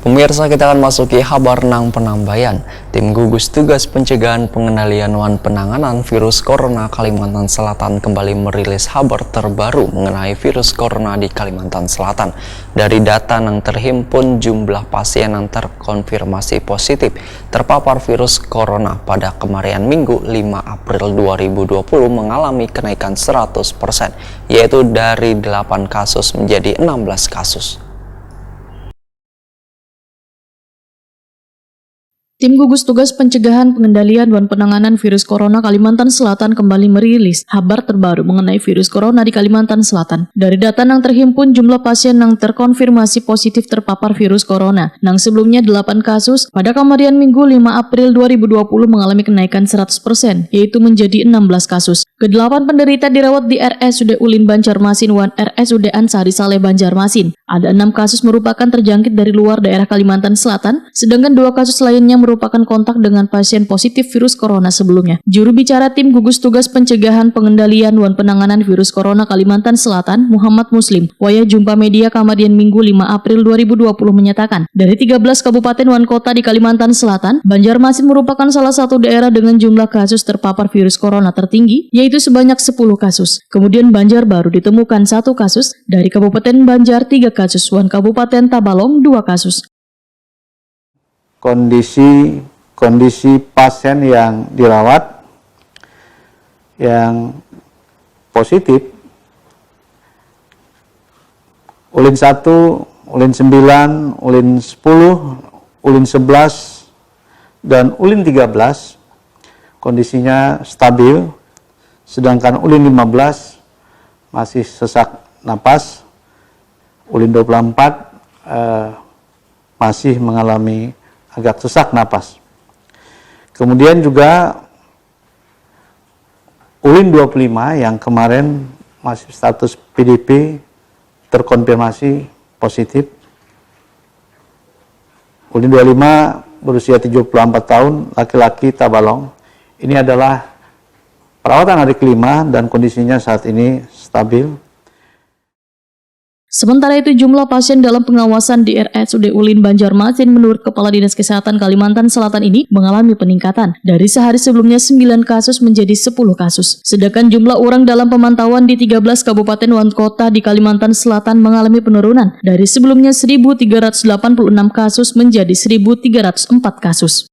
Pemirsa, kita akan masuki kabar nang penambayan. Tim gugus tugas pencegahan pengendalian dan penanganan virus corona Kalimantan Selatan kembali merilis kabar terbaru mengenai virus corona di Kalimantan Selatan. Dari data yang terhimpun, jumlah pasien yang terkonfirmasi positif terpapar virus corona pada kemarin Minggu 5 April 2020 mengalami kenaikan 100%, yaitu dari 8 kasus menjadi 16 kasus. Tim gugus tugas pencegahan pengendalian dan penanganan virus corona Kalimantan Selatan kembali merilis kabar terbaru mengenai virus corona di Kalimantan Selatan. Dari data yang terhimpun, jumlah pasien yang terkonfirmasi positif terpapar virus corona yang sebelumnya 8 kasus pada kemarin Minggu 5 April 2020 mengalami kenaikan 100%, yaitu menjadi 16 kasus. Ke-8 penderita dirawat di RSUD Ulin Banjarmasin dan RSUD Ansari Saleh Banjarmasin. Ada 6 kasus merupakan terjangkit dari luar daerah Kalimantan Selatan, sedangkan 2 kasus lainnya merupakan kontak dengan pasien positif virus corona sebelumnya. Juru bicara tim gugus tugas pencegahan pengendalian dan penanganan virus corona Kalimantan Selatan, Muhammad Muslim, waya jumpa media kemarin Minggu 5 April 2020 menyatakan, dari 13 kabupaten dan kota di Kalimantan Selatan, Banjarmasin merupakan salah satu daerah dengan jumlah kasus terpapar virus corona tertinggi, yaitu sebanyak 10 kasus. Kemudian Banjar baru ditemukan 1 kasus, dari Kabupaten Banjar 3 kasus, dan Kabupaten Tabalong 2 kasus. Kondisi pasien yang dirawat yang positif Ulin 1, Ulin 9, Ulin 10, Ulin 11, dan Ulin 13 kondisinya stabil, sedangkan Ulin 15 masih sesak napas, Ulin 24 masih mengalami agak sesak napas. Kemudian juga Ulin 25 yang kemarin masih status PDP terkonfirmasi positif. Ulin 25 berusia 74 tahun, laki-laki Tabalong. Ini adalah perawatan hari kelima dan kondisinya saat ini stabil. Sementara itu, jumlah pasien dalam pengawasan di RSUD Ulin Banjarmasin menurut Kepala Dinas Kesehatan Kalimantan Selatan ini mengalami peningkatan. Dari sehari sebelumnya 9 kasus menjadi 10 kasus. Sedangkan jumlah orang dalam pemantauan di 13 kabupaten dan kota di Kalimantan Selatan mengalami penurunan. Dari sebelumnya 1.386 kasus menjadi 1.304 kasus.